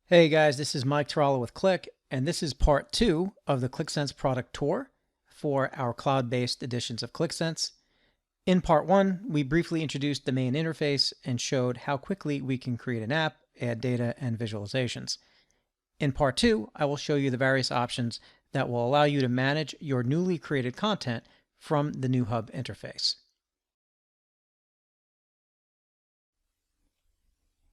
Hey guys, this is Mike Tarallo with Qlik, and this is part 2 of the QlikSense product tour for our cloud-based editions of QlikSense. In part 1, we briefly introduced the main interface and showed how quickly we can create an app, add data, and visualizations. In part 2, I will show you the various options that will allow you to manage your newly created content from the new Hub interface.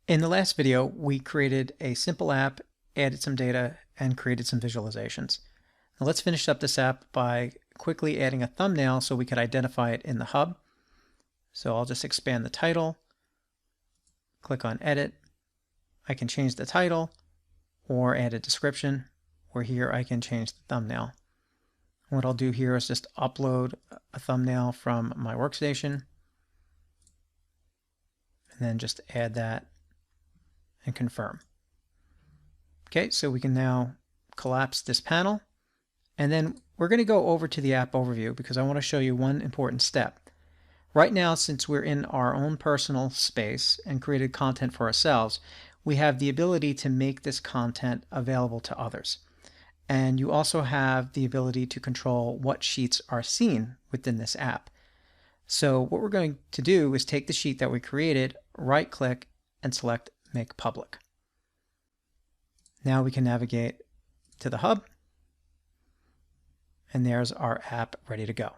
In the last video, we created a simple app, added some data, and created some visualizations. Now let's finish up this app by quickly adding a thumbnail so we could identify it in the Hub. So I'll just expand the title, click on Edit. I can change the title or add a description, or here I can change the thumbnail. What I'll do here is just upload a thumbnail from my workstation and then just add that and confirm. Okay, so we can now collapse this panel, and then we're going to go over to the app overview because I want to show you one important step. Right now, since we're in our own personal space and created content for ourselves, we have the ability to make this content available to others. And you also have the ability to control what sheets are seen within this app. So what we're going to do is take the sheet that we created, right-click, and select Make Public. Now we can navigate to the Hub, and there's our app ready to go.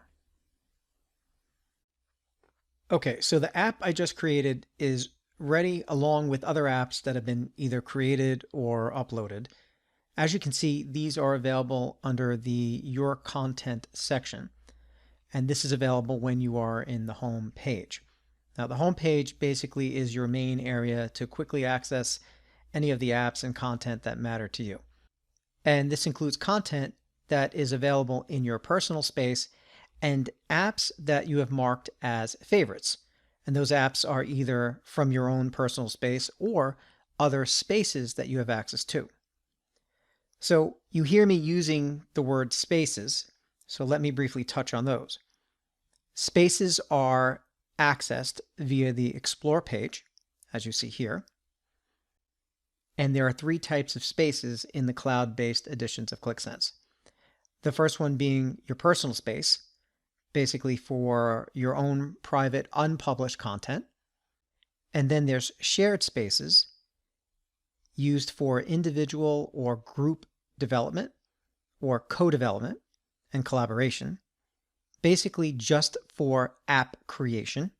Okay, so the app I just created is ready along with other apps that have been either created or uploaded. As you can see, these are available under the Your Content section, and this is available when you are in the home page. Now, the home page basically is your main area to quickly access any of the apps and content that matter to you. And this includes content that is available in your personal space and apps that you have marked as favorites. And those apps are either from your own personal space or other spaces that you have access to. So you hear me using the word spaces, so let me briefly touch on those. Spaces are accessed via the Explore page, as you see here. And there are 3 types of spaces in the cloud-based editions of QlikSense. The first one being your personal space, basically for your own private, unpublished content. And then there's shared spaces used for individual or group development or co-development and collaboration, basically just for app creation.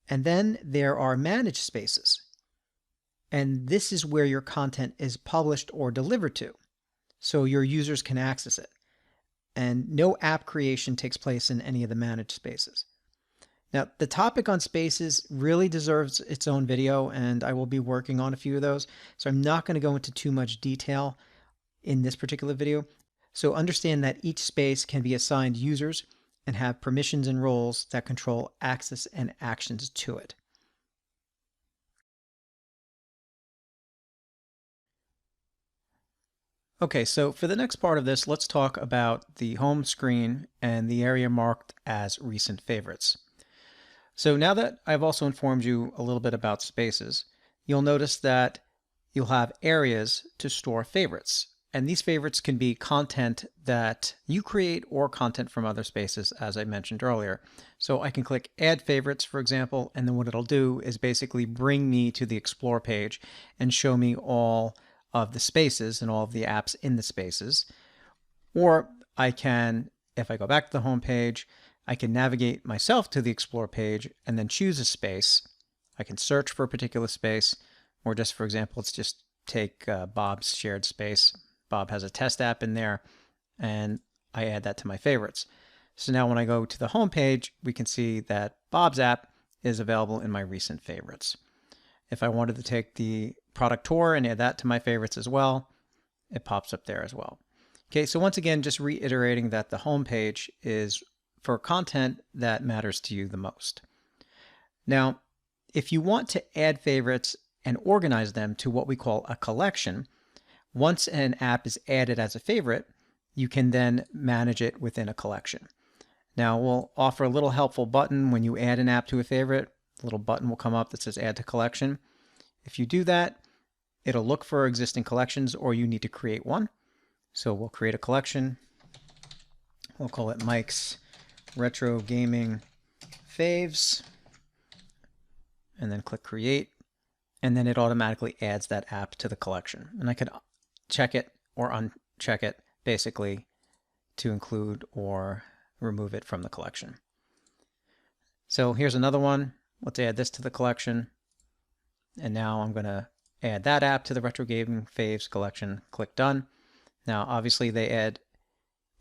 And then there are managed spaces. And this is where your content is published or delivered to, so your users can access it. And no app creation takes place in any of the managed spaces. Now, the topic on spaces really deserves its own video, and I will be working on a few of those. So I'm not going to go into too much detail in this particular video. So understand that each space can be assigned users and have permissions and roles that control access and actions to it. Okay, so for the next part of this, let's talk about the home screen and the area marked as recent favorites. So now that I've also informed you a little bit about spaces, you'll notice that you'll have areas to store favorites. And these favorites can be content that you create or content from other spaces, as I mentioned earlier. So I can click Add Favorites, for example, and then what it'll do is basically bring me to the Explore page and show me all of the spaces and all of the apps in the spaces. Or I can, if I go back to the home page, I can navigate myself to the Explore page and then choose a space. I can search for a particular space, or just, for example, let's just take Bob's shared space. Bob has a test app in there, and I add that to my favorites. So now when I go to the home page, we can see that Bob's app is available in my recent favorites. If I wanted to take the product tour and add that to my favorites as well, it pops up there as well. Okay, so once again, just reiterating that the home page is for content that matters to you the most. Now, if you want to add favorites and organize them to what we call a collection, once an app is added as a favorite, you can then manage it within a collection. Now, we'll offer a little helpful button when you add an app to a favorite. A little button will come up that says Add to Collection. If you do that, it'll look for existing collections or you need to create one. So we'll create a collection. We'll call it Mike's Retro Gaming Faves, and then click Create, and then it automatically adds that app to the collection. And I could check it or uncheck it basically to include or remove it from the collection. So here's another one. Let's add this to the collection. And now I'm going to add that app to the Retro Gaming Faves collection. Click Done. Now, obviously, they add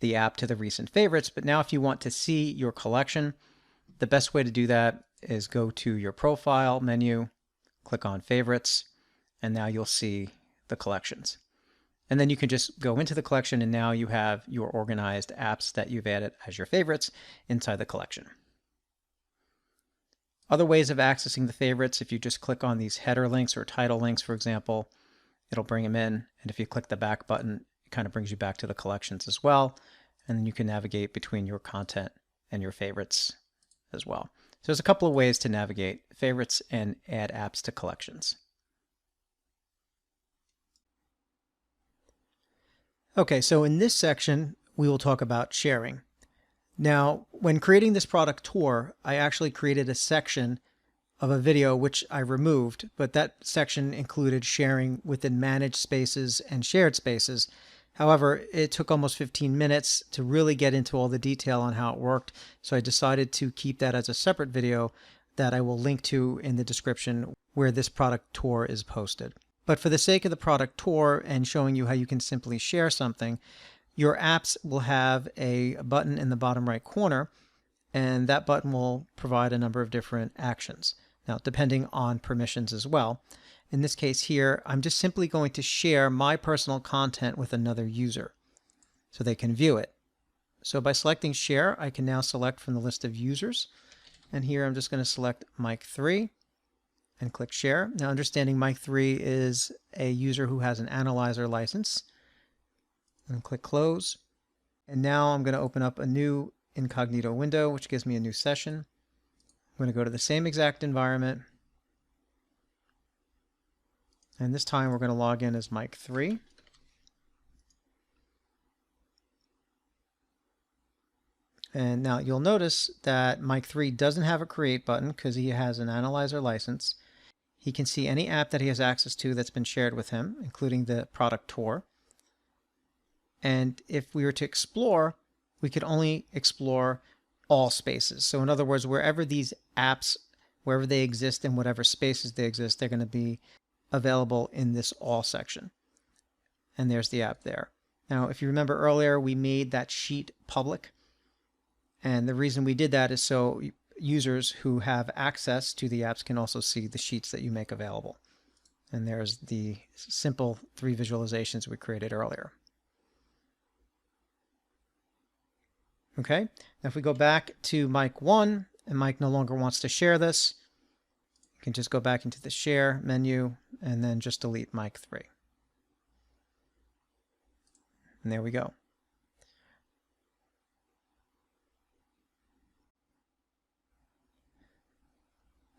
the app to the recent favorites, but now if you want to see your collection, the best way to do that is go to your profile menu, click on favorites, and now you'll see the collections. And then you can just go into the collection, and now you have your organized apps that you've added as your favorites inside the collection. Other ways of accessing the favorites, if you just click on these header links or title links, for example, it'll bring them in. And if you click the back button, it kind of brings you back to the collections as well. And then you can navigate between your content and your favorites as well. So there's a couple of ways to navigate favorites and add apps to collections. Okay, so in this section, we will talk about sharing. Now, when creating this product tour, I actually created a section of a video which I removed, but that section included sharing within managed spaces and shared spaces. However, it took almost 15 minutes to really get into all the detail on how it worked, so I decided to keep that as a separate video that I will link to in the description where this product tour is posted. But for the sake of the product tour and showing you how you can simply share something, your apps will have a button in the bottom right corner, and that button will provide a number of different actions. Now, depending on permissions as well. In this case here, I'm just simply going to share my personal content with another user so they can view it. So by selecting share, I can now select from the list of users. And here I'm just going to select Mike3 and click share. Now, understanding Mike3 is a user who has an analyzer license. And click close. And now I'm going to open up a new incognito window, which gives me a new session. I'm going to go to the same exact environment. And this time we're going to log in as Mike3. And now you'll notice that Mike3 doesn't have a create button because he has an analyzer license. He can see any app that he has access to that's been shared with him, including the product tour. And if we were to explore, we could only explore all spaces. So in other words, wherever these apps, wherever they exist in whatever spaces they exist, they're going to be available in this all section. And there's the app there. Now, if you remember earlier, we made that sheet public. And the reason we did that is so users who have access to the apps can also see the sheets that you make available. And there's the simple 3 visualizations we created earlier. Okay, now if we go back to Mike 1 and Mike no longer wants to share this, you can just go back into the share menu and then just delete Mike 3. And there we go.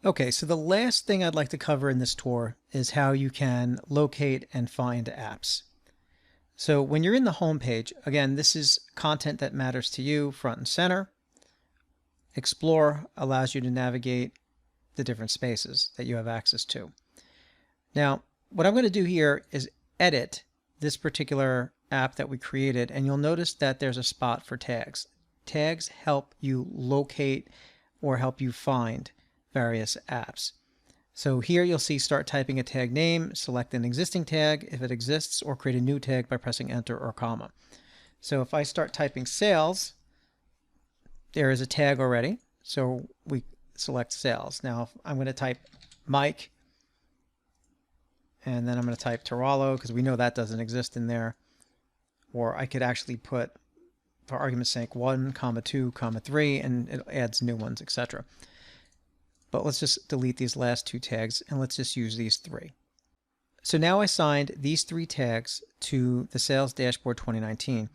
Okay, so the last thing I'd like to cover in this tour is how you can locate and find apps. So when you're in the home page, again, this is content that matters to you front and center. Explore allows you to navigate the different spaces that you have access to. Now, what I'm going to do here is edit this particular app that we created, and you'll notice that there's a spot for tags. Tags help you locate or help you find various apps. So here you'll see start typing a tag name, select an existing tag if it exists, or create a new tag by pressing enter or comma. So if I start typing sales, there is a tag already. So we select sales. Now I'm going to type Mike, and then I'm going to type Teralo because we know that doesn't exist in there. Or I could actually put, for argument's sake, 1, 2, 3, and it adds new ones, etc. But let's just delete these last 2 tags and let's just use these 3. So now I signed these 3 tags to the Sales Dashboard 2019.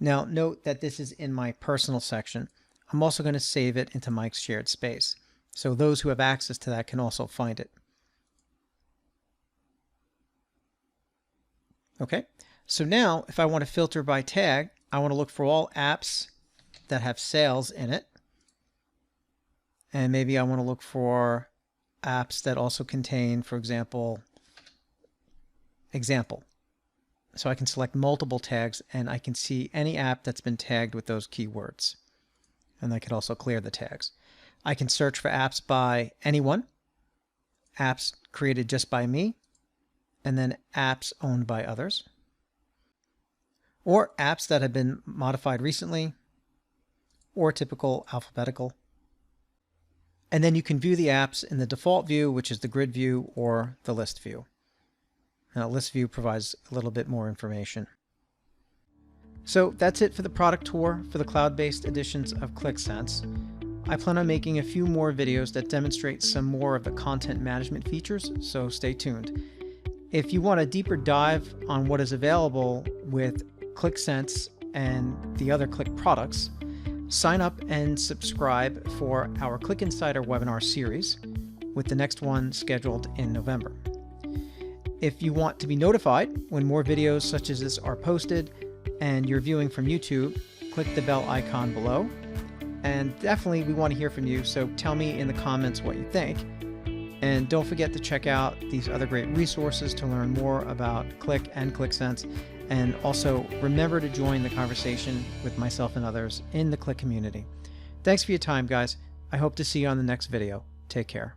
Now note that this is in my personal section. I'm also going to save it into Mike's shared space. So those who have access to that can also find it. Okay, so now if I want to filter by tag, I want to look for all apps that have sales in it. And maybe I want to look for apps that also contain, for example, example. So I can select multiple tags and I can see any app that's been tagged with those keywords. And I can also clear the tags. I can search for apps by anyone, apps created just by me, and then apps owned by others, or apps that have been modified recently, or typical alphabetical. And then you can view the apps in the default view, which is the grid view or the list view. Now, list view provides a little bit more information. So that's it for the product tour for the cloud-based editions of ClickSense. I plan on making a few more videos that demonstrate some more of the content management features, so stay tuned. If you want a deeper dive on what is available with ClickSense and the other Qlik products, sign up and subscribe for our Qlik Insider webinar series, with the next one scheduled in November. If you want to be notified when more videos such as this are posted and you're viewing from YouTube, click the bell icon below. And definitely we want to hear from you, so tell me in the comments what you think. And don't forget to check out these other great resources to learn more about Qlik and ClickSense. And also remember to join the conversation with myself and others in the Qlik community. Thanks for your time, guys. I hope to see you on the next video. Take care.